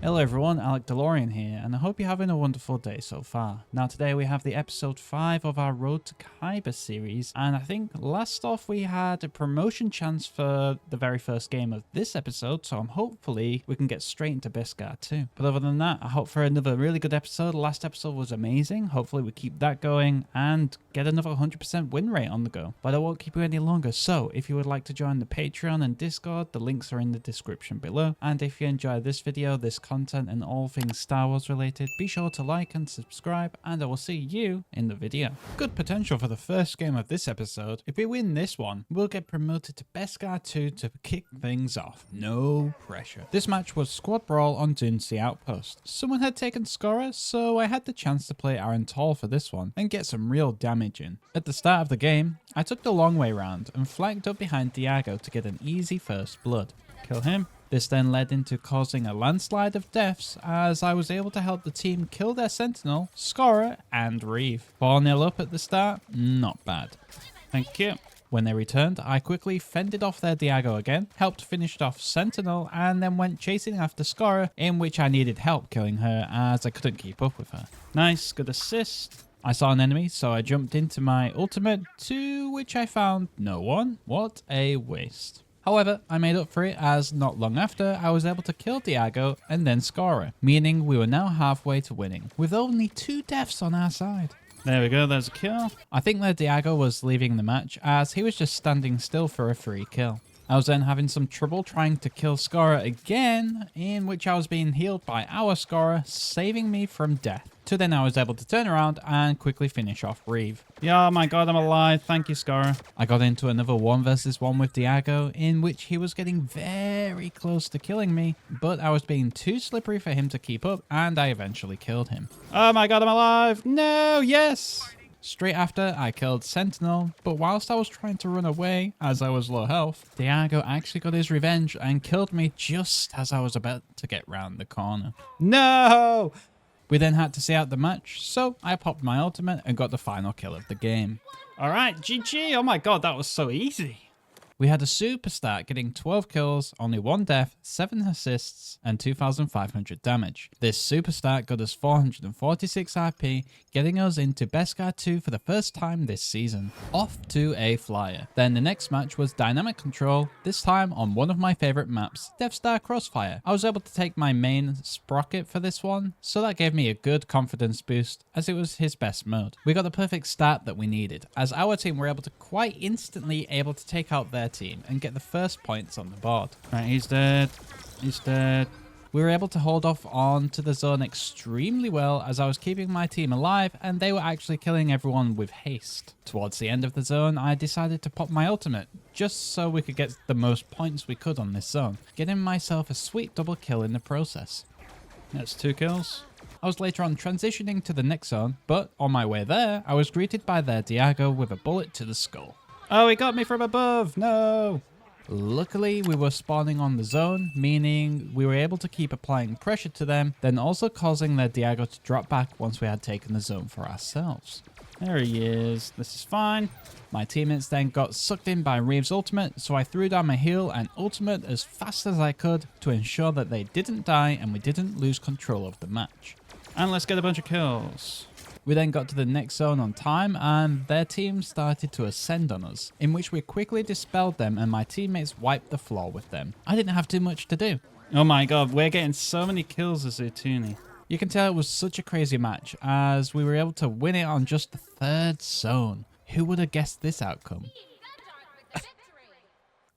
Hello everyone, Alec DeLorean here, and I hope you're having a wonderful day so far. Now today we have the episode 5 of our Road to Kyber series, and I think last off we had a promotion chance for the very first game of this episode, so hopefully we can get straight into Beskar 2. But other than that, I hope for another really good episode. The last episode was amazing, hopefully we keep that going and get another 100% win rate on the go. But I won't keep you any longer, so if you would like to join the Patreon and Discord, the links are in the description below, and if you enjoy this video, this content and all things Star Wars related, be sure to like and subscribe, and I will see you in the video. Good potential for the first game of this episode. If we win this one, we'll get promoted to Beskar 2 to kick things off. No pressure. This match was Squad Brawl on Dunsey Outpost. Someone had taken Scorer, so I had the chance to play Aaron Tall for this one and get some real damage in. At the start of the game, I took the long way round and flanked up behind Diago to get an easy first blood. Kill him. This then led into causing a landslide of deaths as I was able to help the team kill their Sentinel, Scorer, and Reeve. 4-0 up at the start, not bad. Thank you. When they returned, I quickly fended off their Diago again, helped finish off Sentinel, and then went chasing after Scorer, in which I needed help killing her as I couldn't keep up with her. Nice, good assist. I saw an enemy, so I jumped into my ultimate, to which I found no one. What a waste. However, I made up for it as not long after I was able to kill Diago and then Scorer, meaning we were now halfway to winning, with only 2 deaths on our side. There we go, there's a kill. I think that Diago was leaving the match as he was just standing still for a free kill. I was then having some trouble trying to kill Scorer again, in which I was being healed by our Scorer, saving me from death. To then I was able to turn around and quickly finish off Reeve. Yeah, oh my god, I'm alive. Thank you, Scorer. I got into another 1 versus 1 with Diago, in which he was getting very close to killing me, but I was being too slippery for him to keep up, and I eventually killed him. Oh my god, I'm alive. No, yes. Straight after, I killed Sentinel, but whilst I was trying to run away, as I was low health, Diago actually got his revenge and killed me just as I was about to get round the corner. No! We then had to see out the match, so I popped my ultimate and got the final kill of the game. Alright, GG! Oh my god, that was so easy! We had a super start, getting 12 kills, only 1 death, 7 assists, and 2,500 damage. This super start got us 446 RP, getting us into Beskar 2 for the first time this season. Off to a flyer. Then the next match was Dynamic Control, this time on one of my favourite maps, Death Star Crossfire. I was able to take my main Sprocket for this one, so that gave me a good confidence boost, as it was his best mode. We got the perfect start that we needed, as our team were able to quite instantly able to take out their team and get the first points on the board. Right, he's dead. He's dead. We were able to hold off onto the zone extremely well as I was keeping my team alive and they were actually killing everyone with haste. Towards the end of the zone, I decided to pop my ultimate just so we could get the most points we could on this zone, getting myself a sweet double kill in the process. That's 2 kills. I was later on transitioning to the next zone, but on my way there, I was greeted by their Diago with a bullet to the skull. Oh, he got me from above. No. Luckily, we were spawning on the zone, meaning we were able to keep applying pressure to them, then also causing their Diago to drop back once we had taken the zone for ourselves. There he is. This is fine. My teammates then got sucked in by Reeve's ultimate, so I threw down my heal and ultimate as fast as I could to ensure that they didn't die and we didn't lose control of the match. And let's get a bunch of kills. We then got to the next zone on time and their team started to ascend on us, in which we quickly dispelled them and my teammates wiped the floor with them. I didn't have too much to do. Oh my god, we're getting so many kills as Utuni. You can tell it was such a crazy match as we were able to win it on just the 3rd zone. Who would have guessed this outcome?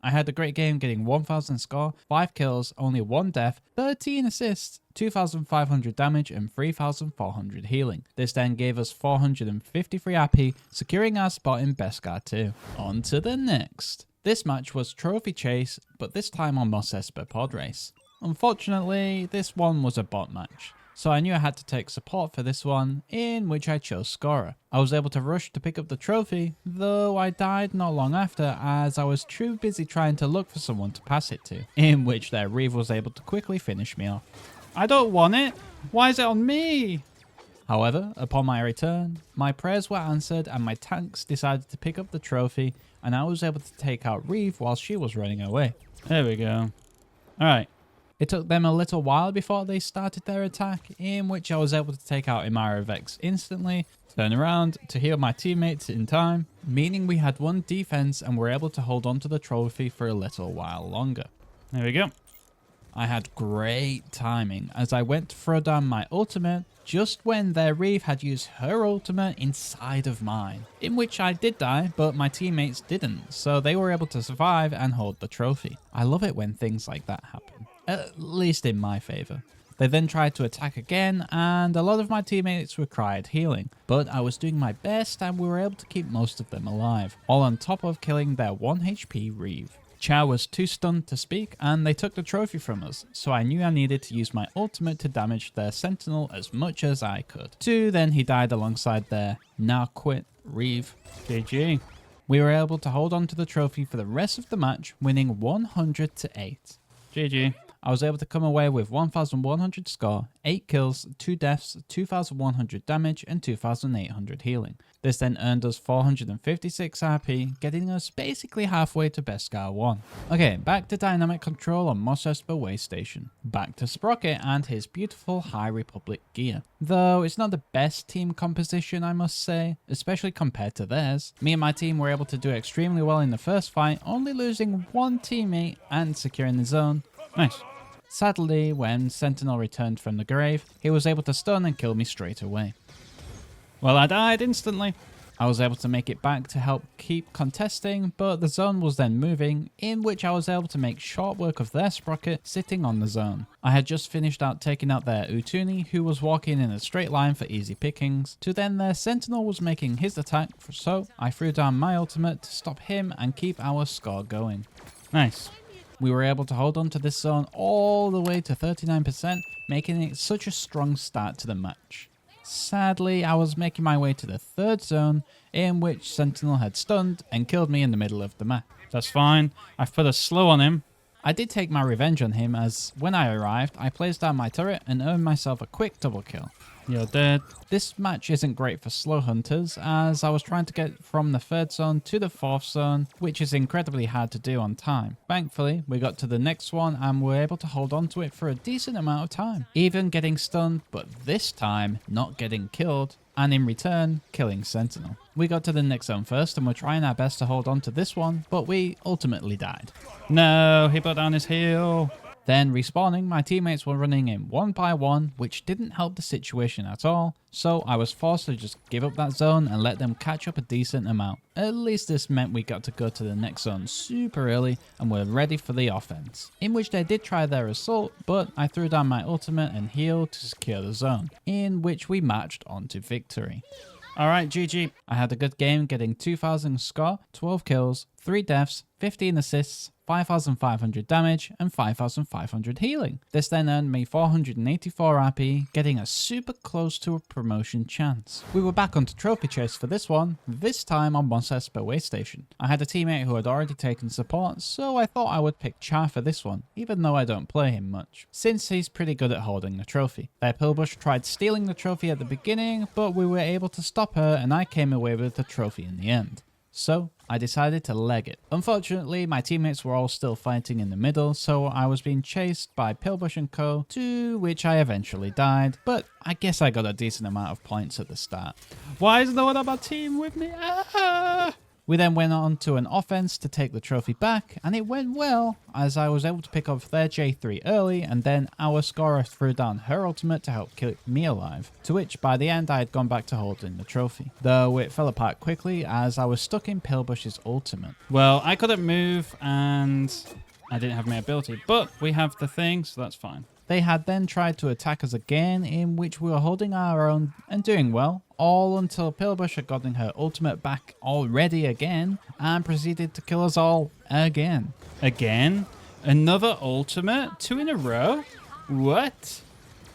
I had a great game getting 1,000 score, 5 kills, only 1 death, 13 assists, 2,500 damage and 3,400 healing. This then gave us 453 RP, securing our spot in Beskar 2. On to the next. This match was Trophy Chase, but this time on Mos Espa Pod Race. Unfortunately, this one was a bot match, so I knew I had to take support for this one, in which I chose Scorer. I was able to rush to pick up the trophy, though I died not long after as I was too busy trying to look for someone to pass it to, in which their Reeve was able to quickly finish me off. I don't want it! Why is it on me? However, upon my return, my prayers were answered and my tanks decided to pick up the trophy and I was able to take out Reeve while she was running away. There we go. Alright, It took them a little while before they started their attack, in which I was able to take out Imara Vex instantly, turn around to heal my teammates in time, meaning we had one defense and were able to hold on to the trophy for a little while longer. There we go. I had great timing as I went to throw down my ultimate just when their Reeve had used her ultimate inside of mine, in which I did die, but my teammates didn't, so they were able to survive and hold the trophy. I love it when things like that happen, at least in my favor. They then tried to attack again, and a lot of my teammates required healing, but I was doing my best and we were able to keep most of them alive, all on top of killing their 1 HP Reeve. Chow was too stunned to speak and they took the trophy from us, so I knew I needed to use my ultimate to damage their sentinel as much as I could. Then he died alongside their now quit Reeve. GG. We were able to hold on to the trophy for the rest of the match, winning 100-8. GG. I was able to come away with 1100 score, 8 kills, 2 deaths, 2100 damage and 2800 healing. This then earned us 456 RP, getting us basically halfway to Beskar 1. Okay, back to Dynamic Control on Mos Espa Way Station. Back to Sprocket and his beautiful High Republic gear. Though it's not the best team composition, I must say, especially compared to theirs. Me and my team were able to do extremely well in the first fight, only losing one teammate and securing the zone. Nice. Sadly, when Sentinel returned from the grave, he was able to stun and kill me straight away. Well, I died instantly. I was able to make it back to help keep contesting, but the zone was then moving, in which I was able to make short work of their Sprocket sitting on the zone. I had just finished taking out their Utuni, who was walking in a straight line for easy pickings, to then their Sentinel was making his attack, so I threw down my ultimate to stop him and keep our score going. Nice. We were able to hold on to this zone all the way to 39%, making it such a strong start to the match. Sadly, I was making my way to the third zone, in which Sentinel had stunned and killed me in the middle of the map. That's fine, I've put a slow on him. I did take my revenge on him as, when I arrived, I placed down my turret and earned myself a quick double kill. You're dead. This match isn't great for slow hunters, as I was trying to get from the third zone to the fourth zone, which is incredibly hard to do on time. Thankfully, we got to the next one and were able to hold on to it for a decent amount of time, even getting stunned, but this time not getting killed, and in return, killing Sentinel. We got to the next zone first and we're trying our best to hold on to this one, but we ultimately died. No, he put down his heal. Then respawning, my teammates were running in 1 by 1, which didn't help the situation at all, so I was forced to just give up that zone and let them catch up a decent amount. At least this meant we got to go to the next zone super early and were ready for the offense, in which they did try their assault, but I threw down my ultimate and heal to secure the zone, in which we marched on to victory. Alright, GG. I had a good game, getting 2000 score, 12 kills, 3 deaths, 15 assists, 5500 damage and 5500 healing. This then earned me 484 RP, getting us super close to a promotion chance. We were back onto trophy chase for this one, this time on Mos Espa Way Station. I had a teammate who had already taken support, so I thought I would pick Char for this one, even though I don't play him much, since he's pretty good at holding the trophy. Their Pillbush tried stealing the trophy at the beginning, but we were able to stop her and I came away with the trophy in the end. So I decided to leg it. Unfortunately, my teammates were all still fighting in the middle, so I was being chased by Pillbush and co, to which I eventually died, but I guess I got a decent amount of points at the start. Why is no one on my team with me? Ah! We then went on to an offense to take the trophy back, and it went well, as I was able to pick off their J3 early, and then our scorer threw down her ultimate to help keep me alive, to which by the end I had gone back to holding the trophy. Though it fell apart quickly as I was stuck in Pillbush's ultimate. Well, I couldn't move and I didn't have my ability, but we have the thing, so that's fine. They had then tried to attack us again, in which we were holding our own and doing well, all until Pillbush had gotten her ultimate back already again and proceeded to kill us all again. Again? Another ultimate? 2 in a row? What?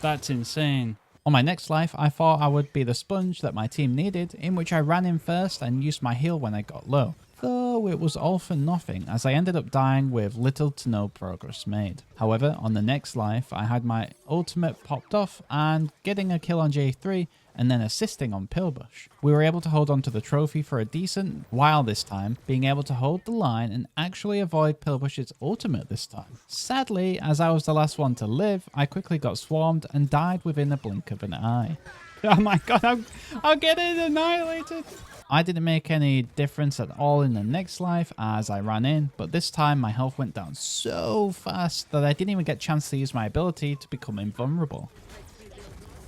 That's insane. On my next life, I thought I would be the sponge that my team needed, in which I ran in first and used my heal when I got low. Though it was all for nothing, as I ended up dying with little to no progress made. However, on the next life, I had my ultimate popped off and getting a kill on J3 and then assisting on Pillbush. We were able to hold on to the trophy for a decent while this time, being able to hold the line and actually avoid Pillbush's ultimate this time. Sadly, as I was the last one to live, I quickly got swarmed and died within a blink of an eye. Oh my god, I'm getting annihilated! I didn't make any difference at all in the next life as I ran in, but this time my health went down so fast that I didn't even get a chance to use my ability to become invulnerable.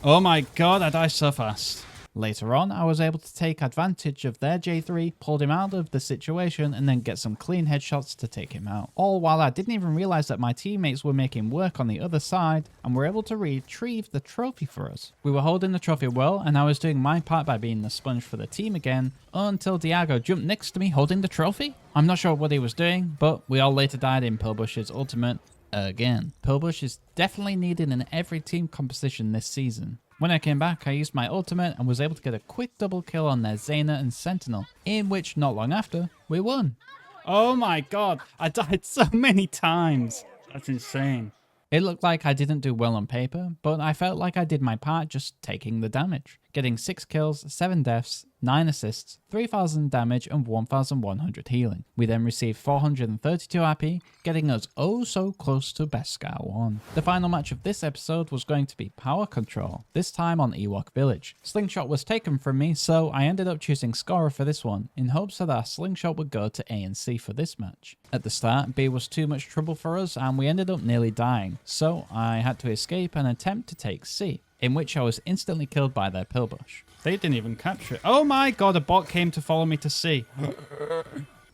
Oh my god, I died so fast. Later on, I was able to take advantage of their J3, pulled him out of the situation, and then get some clean headshots to take him out. All while I didn't even realize that my teammates were making work on the other side and were able to retrieve the trophy for us. We were holding the trophy well, and I was doing my part by being the sponge for the team again, until Diago jumped next to me holding the trophy. I'm not sure what he was doing, but we all later died in Pillbush's ultimate again. Pillbush is definitely needed in every team composition this season. When I came back, I used my ultimate and was able to get a quick double kill on their Zayna and Sentinel, in which not long after, we won. Oh my god, I died so many times. That's insane. It looked like I didn't do well on paper, but I felt like I did my part just taking the damage. Getting 6 kills, 7 deaths, 9 assists, 3000 damage and 1100 healing. We then received 432 AP, getting us oh so close to Beskar 1. The final match of this episode was going to be Power Control, this time on Ewok Village. Slingshot was taken from me, so I ended up choosing Scorer for this one, in hopes that our Slingshot would go to A and C for this match. At the start, B was too much trouble for us and we ended up nearly dying, so I had to escape and attempt to take C, in which I was instantly killed by their Pillbush. They didn't even capture it. Oh my god, a bot came to follow me to C.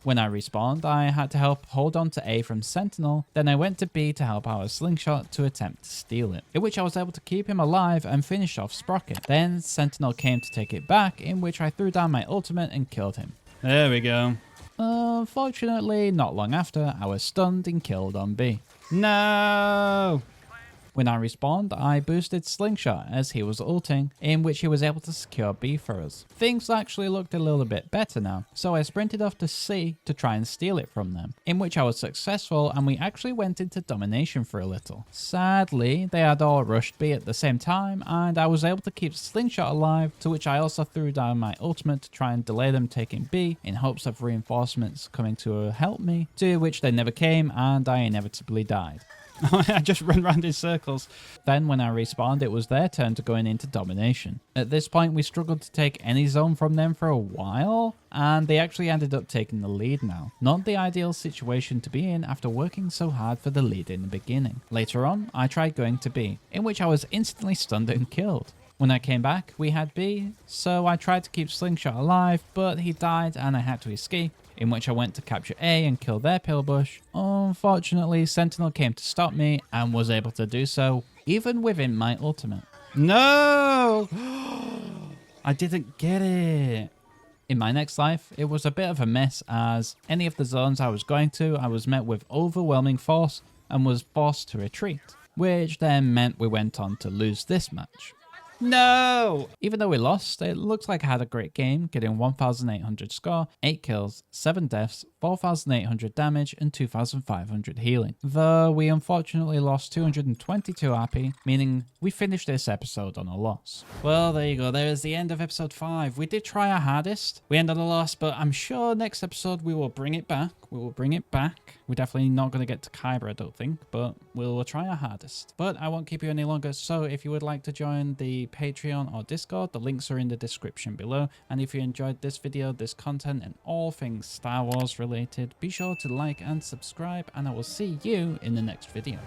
When I respawned, I had to help hold on to A from Sentinel, then I went to B to help our Slingshot to attempt to steal it, in which I was able to keep him alive and finish off Sprocket. Then Sentinel came to take it back, in which I threw down my ultimate and killed him. There we go. Unfortunately, not long after, I was stunned and killed on B. No! When I respawned, I boosted Slingshot as he was ulting, in which he was able to secure B for us. Things actually looked a little bit better now, so I sprinted off to C to try and steal it from them, in which I was successful and we actually went into domination for a little. Sadly, they had all rushed B at the same time and I was able to keep Slingshot alive, to which I also threw down my ultimate to try and delay them taking B in hopes of reinforcements coming to help me, to which they never came and I inevitably died. I just ran around in circles. Then when I respawned, it was their turn to going into domination. At this point, we struggled to take any zone from them for a while, and they actually ended up taking the lead now. Not the ideal situation to be in after working so hard for the lead in the beginning. Later on, I tried going to B, in which I was instantly stunned and killed. When I came back, we had B, so I tried to keep Slingshot alive, but he died and I had to escape, in which I went to capture A and kill their Pillbush. Unfortunately, Sentinel came to stop me and was able to do so, even within my ultimate. No! I didn't get it. In my next life, it was a bit of a mess as any of the zones I was going to, I was met with overwhelming force and was forced to retreat, which then meant we went on to lose this match. No! Even though we lost, it looks like I had a great game, getting 1,800 score, 8 kills, 7 deaths, 4,800 damage and 2,500 healing. Though we unfortunately lost 222 AP, meaning we finished this episode on a loss. Well, there you go. There is the end of episode 5. We did try our hardest. We ended on a loss, but I'm sure next episode we will bring it back. We will bring it back. We're definitely not going to get to Kyber, I don't think, but we'll try our hardest. But I won't keep you any longer, so if you would like to join the Patreon or Discord, the links are in the description below. And if you enjoyed this video, this content, and all things Star Wars related, be sure to like and subscribe, and I will see you in the next video.